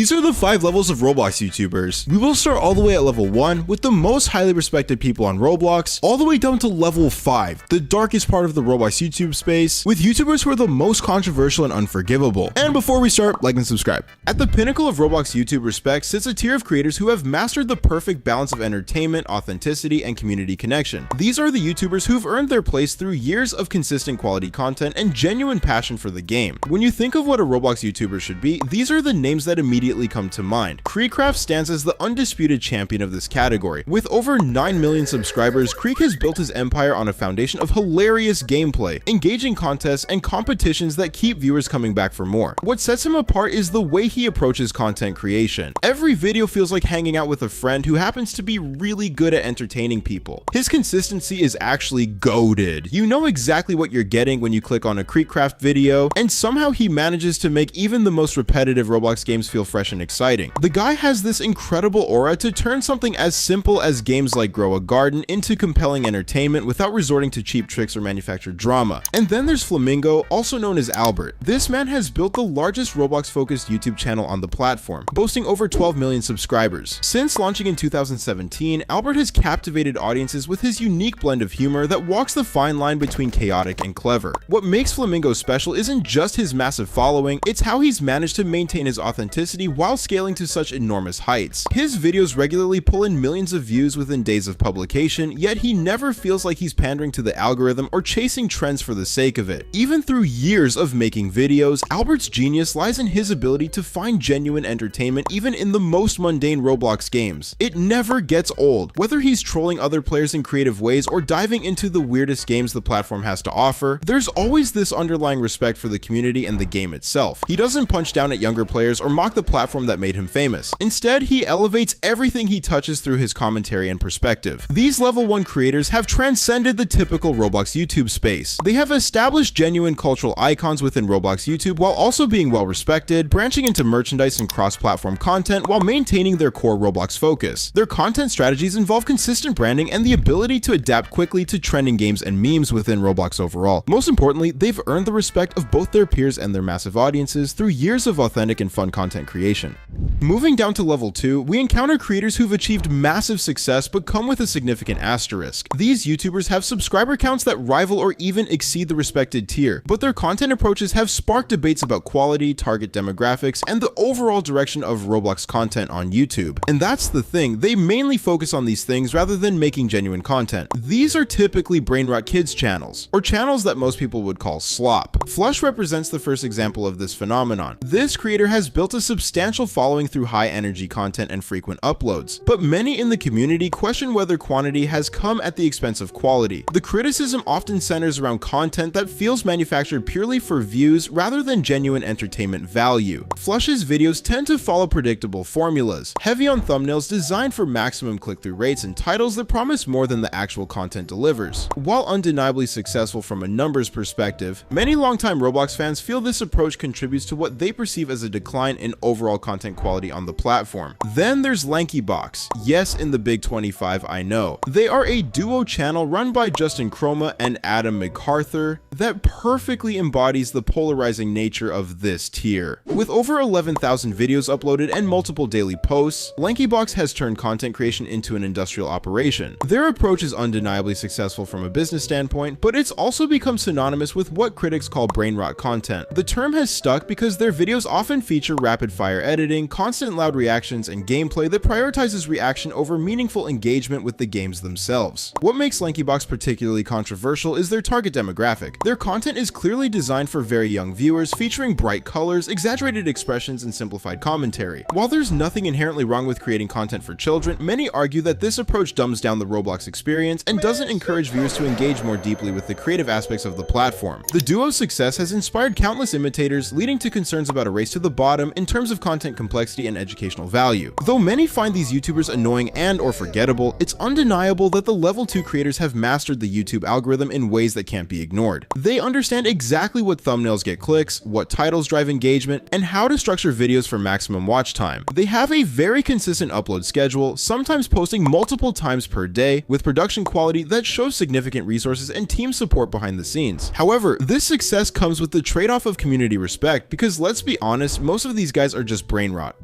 These are the 5 levels of Roblox YouTubers. We will start all the way at level 1 with the most highly respected people on Roblox, all the way down to level 5, the darkest part of the Roblox YouTube space, with YouTubers who are the most controversial and unforgivable. And before we start, like and subscribe. At the pinnacle of Roblox YouTube respect sits a tier of creators who have mastered the perfect balance of entertainment, authenticity, and community connection. These are the YouTubers who've earned their place through years of consistent quality content and genuine passion for the game. When you think of what a Roblox YouTuber should be, these are the names that immediately come to mind. KreekCraft stands as the undisputed champion of this category. With over 9 million subscribers, Kreek has built his empire on a foundation of hilarious gameplay, engaging contests, and competitions that keep viewers coming back for more. What sets him apart is the way he approaches content creation. Every video feels like hanging out with a friend who happens to be really good at entertaining people. His consistency is actually goated. You know exactly what you're getting when you click on a KreekCraft video, and somehow he manages to make even the most repetitive Roblox games feel fresh and exciting. The guy has this incredible aura to turn something as simple as games like Grow a Garden into compelling entertainment without resorting to cheap tricks or manufactured drama. And then there's Flamingo, also known as Albert. This man has built the largest Roblox-focused YouTube channel on the platform, boasting over 12 million subscribers. Since launching in 2017, Albert has captivated audiences with his unique blend of humor that walks the fine line between chaotic and clever. What makes Flamingo special isn't just his massive following, it's how he's managed to maintain his authenticity while scaling to such enormous heights. His videos regularly pull in millions of views within days of publication, yet he never feels like he's pandering to the algorithm or chasing trends for the sake of it. Even through years of making videos, Albert's genius lies in his ability to find genuine entertainment even in the most mundane Roblox games. It never gets old. Whether he's trolling other players in creative ways or diving into the weirdest games the platform has to offer, there's always this underlying respect for the community and the game itself. He doesn't punch down at younger players or mock the platform that made him famous. Instead, he elevates everything he touches through his commentary and perspective. These level 1 creators have transcended the typical Roblox YouTube space. They have established genuine cultural icons within Roblox YouTube while also being well respected, branching into merchandise and cross-platform content while maintaining their core Roblox focus. Their content strategies involve consistent branding and the ability to adapt quickly to trending games and memes within Roblox overall. Most importantly, they've earned the respect of both their peers and their massive audiences through years of authentic and fun content creation. Moving down to level 2, we encounter creators who've achieved massive success but come with a significant asterisk. These YouTubers have subscriber counts that rival or even exceed the respected tier, but their content approaches have sparked debates about quality, target demographics, and the overall direction of Roblox content on YouTube. And that's the thing, they mainly focus on these things rather than making genuine content. These are typically brainrot kids channels, or channels that most people would call slop. Flush represents the first example of this phenomenon. This creator has built a substantial following through high energy content and frequent uploads, but many in the community question whether quantity has come at the expense of quality. The criticism often centers around content that feels manufactured purely for views rather than genuine entertainment value. Flush's videos tend to follow predictable formulas, heavy on thumbnails designed for maximum click-through rates and titles that promise more than the actual content delivers. While undeniably successful from a numbers perspective, many longtime Roblox fans feel this approach contributes to what they perceive as a decline in overall content quality on the platform. Then there's LankyBox. Yes, in the Big 25, I know. They are a duo channel run by Justin Chroma and Adam MacArthur that perfectly embodies the polarizing nature of this tier. With over 11,000 videos uploaded and multiple daily posts, LankyBox has turned content creation into an industrial operation. Their approach is undeniably successful from a business standpoint, but it's also become synonymous with what critics call brainrot content. The term has stuck because their videos often feature rapid-fire editing, constant loud reactions, and gameplay that prioritizes reaction over meaningful engagement with the games themselves. What makes LankyBox particularly controversial is their target demographic. Their content is clearly designed for very young viewers, featuring bright colors, exaggerated expressions, and simplified commentary. While there's nothing inherently wrong with creating content for children, many argue that this approach dumbs down the Roblox experience and doesn't encourage viewers to engage more deeply with the creative aspects of the platform. The duo's success has inspired countless imitators, leading to concerns about a race to the bottom in terms of content complexity and educational value. Though many find these YouTubers annoying and/or forgettable, it's undeniable that the level 2 creators have mastered the YouTube algorithm in ways that can't be ignored. They understand exactly what thumbnails get clicks, what titles drive engagement, and how to structure videos for maximum watch time. They have a very consistent upload schedule, sometimes posting multiple times per day, with production quality that shows significant resources and team support behind the scenes. However, this success comes with the trade-off of community respect, because let's be honest, most of these guys are just brain rot.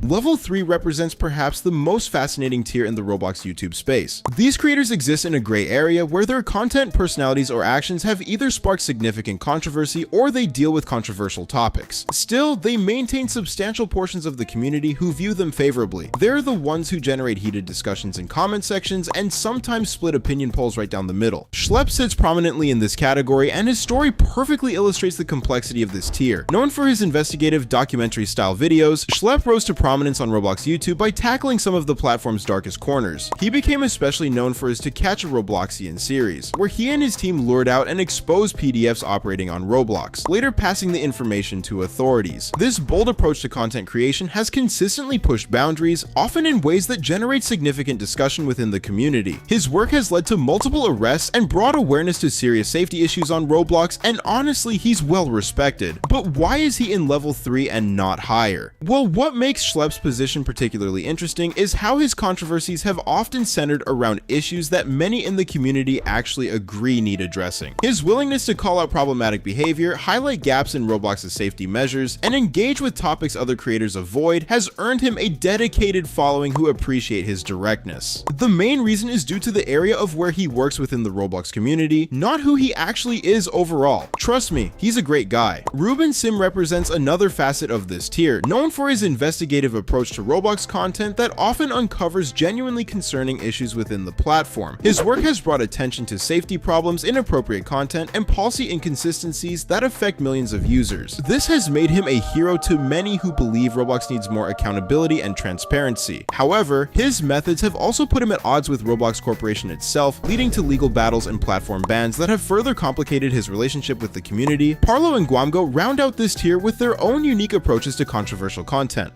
Level 3 represents perhaps the most fascinating tier in the Roblox YouTube space. These creators exist in a gray area where their content, personalities, or actions have either sparked significant controversy or they deal with controversial topics. Still, they maintain substantial portions of the community who view them favorably. They're the ones who generate heated discussions in comment sections and sometimes split opinion polls right down the middle. Schlepp sits prominently in this category, and his story perfectly illustrates the complexity of this tier. Known for his investigative documentary-style videos, Schlepp rose to prominence on Roblox YouTube by tackling some of the platform's darkest corners. He became especially known for his To Catch a Robloxian series, where he and his team lured out and exposed PDFs operating on Roblox, later passing the information to authorities. This bold approach to content creation has consistently pushed boundaries, often in ways that generate significant discussion within the community. His work has led to multiple arrests and brought awareness to serious safety issues on Roblox, and honestly, he's well respected. But why is he in level 3 and not higher? Well, what makes Schlepp's position particularly interesting is how his controversies have often centered around issues that many in the community actually agree need addressing. His willingness to call out problematic behavior, highlight gaps in Roblox's safety measures, and engage with topics other creators avoid has earned him a dedicated following who appreciate his directness. The main reason is due to the area of where he works within the Roblox community, not who he actually is overall. Trust me, he's a great guy. Ruben Sim represents another facet of this tier, known for his investigative approach to Roblox content that often uncovers genuinely concerning issues within the platform. His work has brought attention to safety problems, inappropriate content, and policy inconsistencies that affect millions of users. This has made him a hero to many who believe Roblox needs more accountability and transparency. However, his methods have also put him at odds with Roblox Corporation itself, leading to legal battles and platform bans that have further complicated his relationship with the community. Parlo and Guamgo round out this tier with their own unique approaches to controversial content.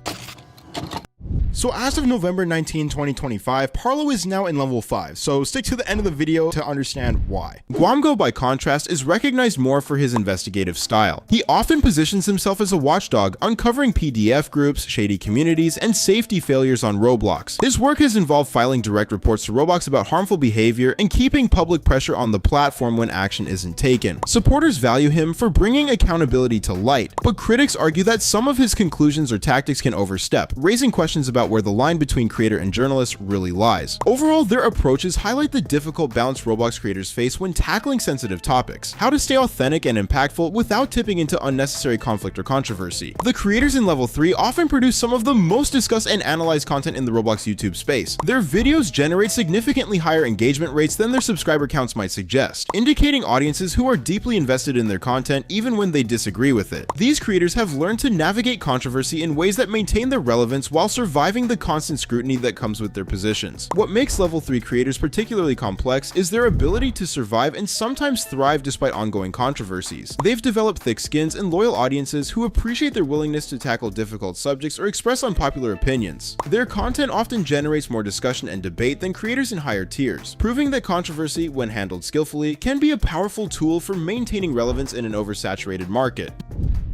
So as of November 19, 2025, Parlo is now in level 5, so stick to the end of the video to understand why. Guamgo, by contrast, is recognized more for his investigative style. He often positions himself as a watchdog, uncovering PDF groups, shady communities, and safety failures on Roblox. His work has involved filing direct reports to Roblox about harmful behavior and keeping public pressure on the platform when action isn't taken. Supporters value him for bringing accountability to light, but critics argue that some of his conclusions or tactics can overstep, raising questions about where the line between creator and journalist really lies. Overall, their approaches highlight the difficult balance Roblox creators face when tackling sensitive topics, how to stay authentic and impactful without tipping into unnecessary conflict or controversy. The creators in level 3 often produce some of the most discussed and analyzed content in the Roblox YouTube space. Their videos generate significantly higher engagement rates than their subscriber counts might suggest, indicating audiences who are deeply invested in their content even when they disagree with it. These creators have learned to navigate controversy in ways that maintain their relevance while surviving the constant scrutiny that comes with their positions. What makes level 3 creators particularly complex is their ability to survive and sometimes thrive despite ongoing controversies. They've developed thick skins and loyal audiences who appreciate their willingness to tackle difficult subjects or express unpopular opinions. Their content often generates more discussion and debate than creators in higher tiers, proving that controversy, when handled skillfully, can be a powerful tool for maintaining relevance in an oversaturated market.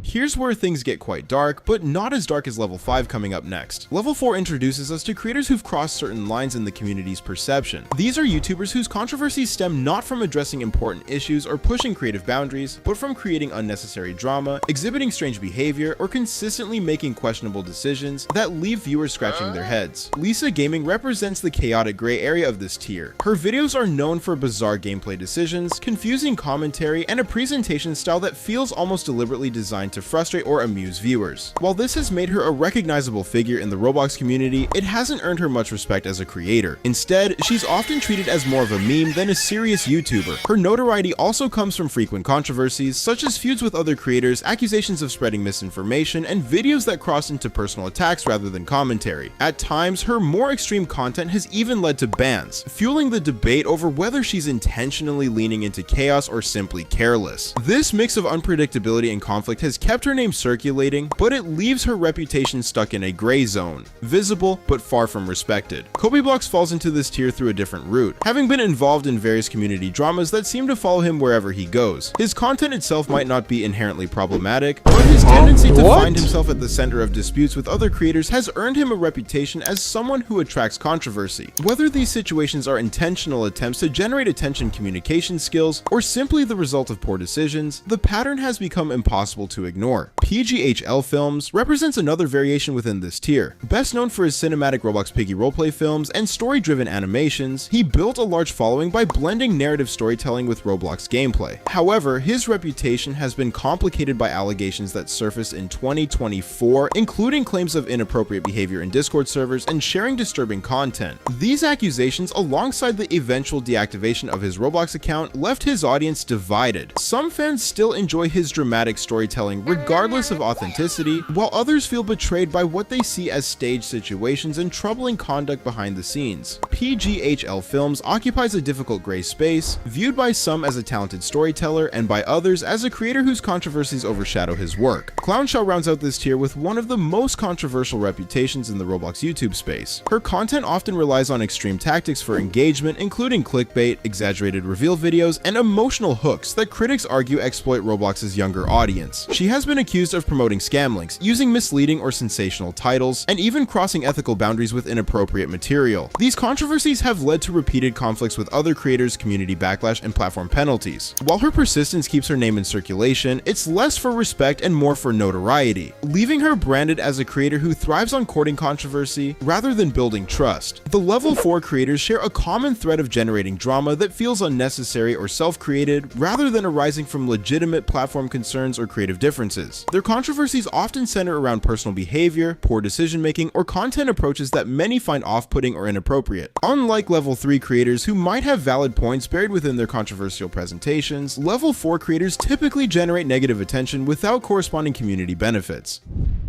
Here's where things get quite dark, but not as dark as level 5 coming up next. Level 4 introduces us to creators who've crossed certain lines in the community's perception. These are YouTubers whose controversies stem not from addressing important issues or pushing creative boundaries, but from creating unnecessary drama, exhibiting strange behavior, or consistently making questionable decisions that leave viewers scratching their heads. Lisa Gaming represents the chaotic gray area of this tier. Her videos are known for bizarre gameplay decisions, confusing commentary, and a presentation style that feels almost deliberately designed to frustrate or amuse viewers. While this has made her a recognizable figure in the Roblox community, it hasn't earned her much respect as a creator. Instead, she's often treated as more of a meme than a serious YouTuber. Her notoriety also comes from frequent controversies, such as feuds with other creators, accusations of spreading misinformation, and videos that cross into personal attacks rather than commentary. At times, her more extreme content has even led to bans, fueling the debate over whether she's intentionally leaning into chaos or simply careless. This mix of unpredictability and conflict has kept her name circulating, but it leaves her reputation stuck in a gray zone, visible but far from respected. KobeBlocks falls into this tier through a different route, having been involved in various community dramas that seem to follow him wherever he goes. His content itself might not be inherently problematic, but his tendency to find himself at the center of disputes with other creators has earned him a reputation as someone who attracts controversy. Whether these situations are intentional attempts to generate attention communication skills, or simply the result of poor decisions, the pattern has become impossible to ignore. ignore. PGHL Films represents another variation within this tier. Best known for his cinematic Roblox Piggy roleplay films and story-driven animations, he built a large following by blending narrative storytelling with Roblox gameplay. However, his reputation has been complicated by allegations that surfaced in 2024, including claims of inappropriate behavior in Discord servers and sharing disturbing content. These accusations, alongside the eventual deactivation of his Roblox account, left his audience divided. Some fans still enjoy his dramatic storytelling regardless of authenticity, while others feel betrayed by what they see as staged situations and troubling conduct behind the scenes. PGHL Films occupies a difficult gray space, viewed by some as a talented storyteller and by others as a creator whose controversies overshadow his work. Clownshell rounds out this tier with one of the most controversial reputations in the Roblox YouTube space. Her content often relies on extreme tactics for engagement, including clickbait, exaggerated reveal videos, and emotional hooks that critics argue exploit Roblox's younger audience. She has been accused of promoting scam links, using misleading or sensational titles, and even crossing ethical boundaries with inappropriate material. These controversies have led to repeated conflicts with other creators, community backlash, and platform penalties. While her persistence keeps her name in circulation, it's less for respect and more for notoriety, leaving her branded as a creator who thrives on courting controversy rather than building trust. The level 4 creators share a common thread of generating drama that feels unnecessary or self-created rather than arising from legitimate platform concerns or creative differences. Their controversies often center around personal behavior, poor decision-making, or content approaches that many find off-putting or inappropriate. Unlike level 3 creators who might have valid points buried within their controversial presentations, level 4 creators typically generate negative attention without corresponding community benefits.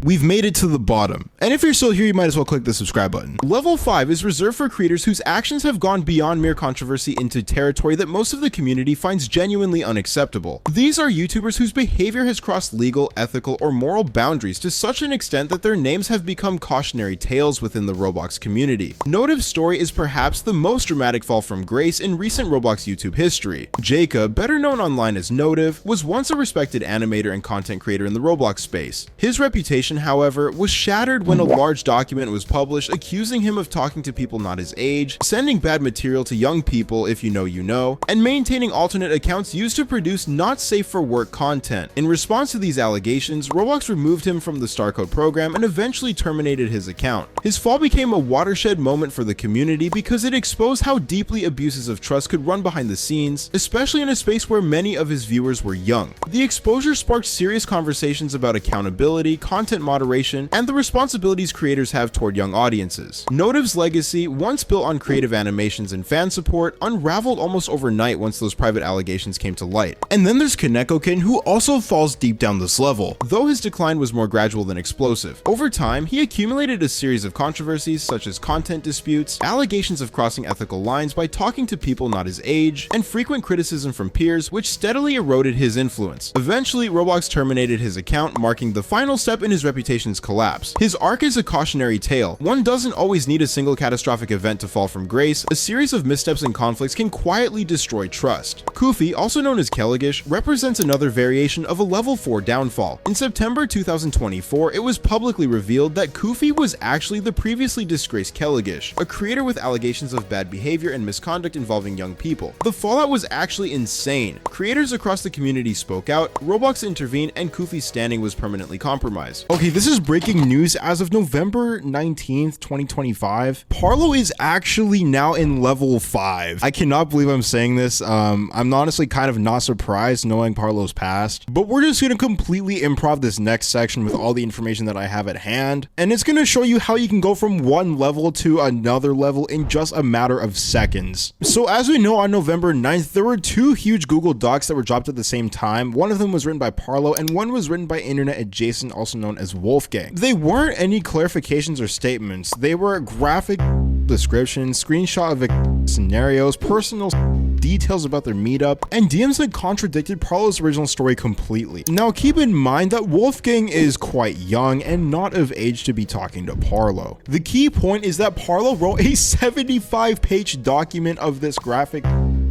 We've made it to the bottom, and if you're still here, you might as well click the subscribe button. Level 5 is reserved for creators whose actions have gone beyond mere controversy into territory that most of the community finds genuinely unacceptable. These are YouTubers whose behavior has crossed legal, ethical, or moral boundaries to such an extent that their names have become cautionary tales within the Roblox community. Notive's story is perhaps the most dramatic fall from grace in recent Roblox YouTube history. Jacob, better known online as Notive, was once a respected animator and content creator in the Roblox space. His reputation, however, was shattered when a large document was published accusing him of talking to people not his age, sending bad material to young people, if you know you know, and maintaining alternate accounts used to produce not safe for work content. In response to these allegations, Roblox removed him from the Starcode program and eventually terminated his account. His fall became a watershed moment for the community because it exposed how deeply abuses of trust could run behind the scenes, especially in a space where many of his viewers were young. The exposure sparked serious conversations about accountability, content moderation, and the responsibilities creators have toward young audiences. Notive's legacy, once built on creative animations and fan support, unraveled almost overnight once those private allegations came to light. And then there's Kanekokin, who also falls deep down this level, though his decline was more gradual than explosive. Over time, he accumulated a series of controversies such as content disputes, allegations of crossing ethical lines by talking to people not his age, and frequent criticism from peers, which steadily eroded his influence. Eventually, Roblox terminated his account, marking the final step in his reputation's collapse. His arc is a cautionary tale. One doesn't always need a single catastrophic event to fall from grace. A series of missteps and conflicts can quietly destroy trust. Koofy, also known as Kelligish, represents another variation of a level 4 downfall. In September 2024, it was publicly revealed that Koofy was actually the previously disgraced Kelligish, a creator with allegations of bad behavior and misconduct involving young people. The fallout was actually insane. Creators across the community spoke out, Roblox intervened, and Koofy's standing was permanently compromised. Okay, this is breaking news. As of November 19th, 2025, Parlo is actually now in level 5. I cannot believe I'm saying this. I'm honestly kind of not surprised knowing Parlo's past, but we're just going to completely improv this next section with all the information that I have at hand, and it's going to show you how you can go from one level to another level in just a matter of seconds. So as we know, on November 9th, there were two huge Google Docs that were dropped at the same time. One of them was written by Parlo and one was written by internet adjacent, also known as Wolfgang. They weren't any clarifications or statements. They were graphic descriptions, screenshot of scenarios, personal details about their meetup, and DMs that contradicted Parlo's original story completely. Now keep in mind that Wolfgang is quite young and not of age to be talking to Parlo. The key point is that Parlo wrote a 75-page document of this graphic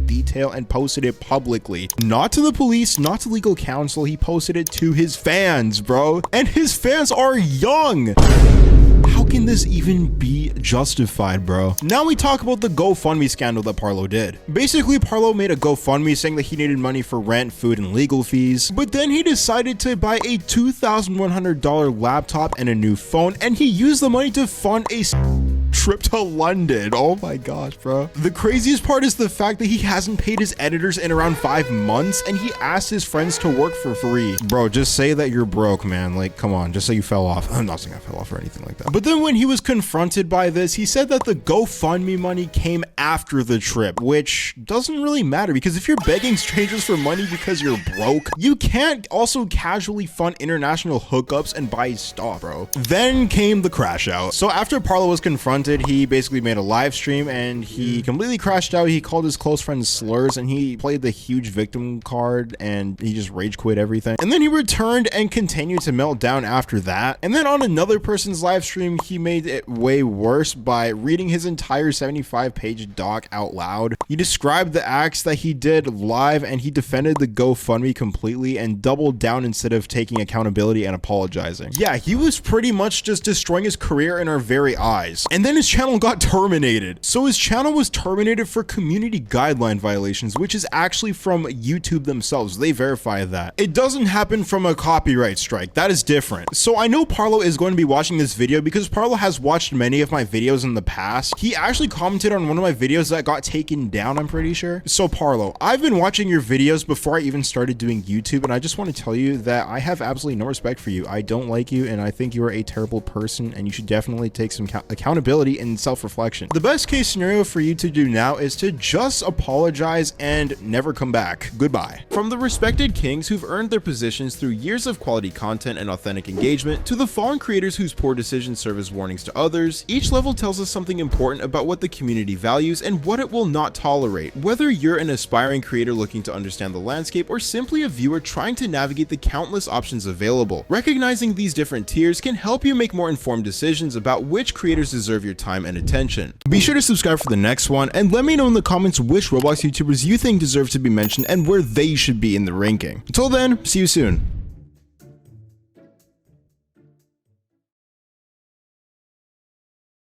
detail and posted it publicly. Not to the police, not to legal counsel, he posted it to his fans, bro. And his fans are young! How can this even be justified, bro. Now we talk about the GoFundMe scandal that Parlo did. Basically, Parlo made a GoFundMe saying that he needed money for rent, food, and legal fees, but then he decided to buy a $2,100 laptop and a new phone, and he used the money to fund a trip to London. Oh my gosh, bro. The craziest part is the fact that he hasn't paid his editors in around 5 months, and he asked his friends to work for free. Bro, just say that you're broke, man. Like, come on, just say you fell off. I'm not saying I fell off or anything like that. But then when he was confronted by this, he said that the GoFundMe money came after the trip, which doesn't really matter, because if you're begging strangers for money because you're broke, you can't also casually fund international hookups and buy stuff, bro. Then came the crash out. So after Parlo was confronted, he basically made a live stream and he completely crashed out. He called his close friends slurs and he played the huge victim card and he just rage quit everything. And then he returned and continued to melt down after that. And then on another person's live stream, he made it way worse by reading his entire 75-page doc out loud. He described the acts that he did live and he defended the GoFundMe completely and doubled down instead of taking accountability and apologizing. Yeah, he was pretty much just destroying his career in our very eyes. And then his channel got terminated. So his channel was terminated for community guideline violations, which is actually from YouTube themselves. They verify that. It doesn't happen from a copyright strike. That is different. So I know Parlo is going to be watching this video because Parlo has watched many of my videos in the past. He actually commented on one of my videos that got taken down, I'm pretty sure. So Parlo, I've been watching your videos before I even started doing YouTube, and I just want to tell you that I have absolutely no respect for you. I don't like you, and I think you are a terrible person, and you should definitely take some accountability and self-reflection. The best case scenario for you to do now is to just apologize and never come back. Goodbye. From the respected kings who've earned their positions through years of quality content and authentic engagement, to the fallen creators whose poor decisions serve as warnings to others, each level tells us something important about what the community values and what it will not tolerate. Whether you're an aspiring creator looking to understand the landscape or simply a viewer trying to navigate the countless options available, recognizing these different tiers can help you make more informed decisions about which creators deserve your time and attention. Be sure to subscribe for the next one and let me know in the comments which Roblox YouTubers you think deserve to be mentioned and where they should be in the ranking. Until then, see you soon.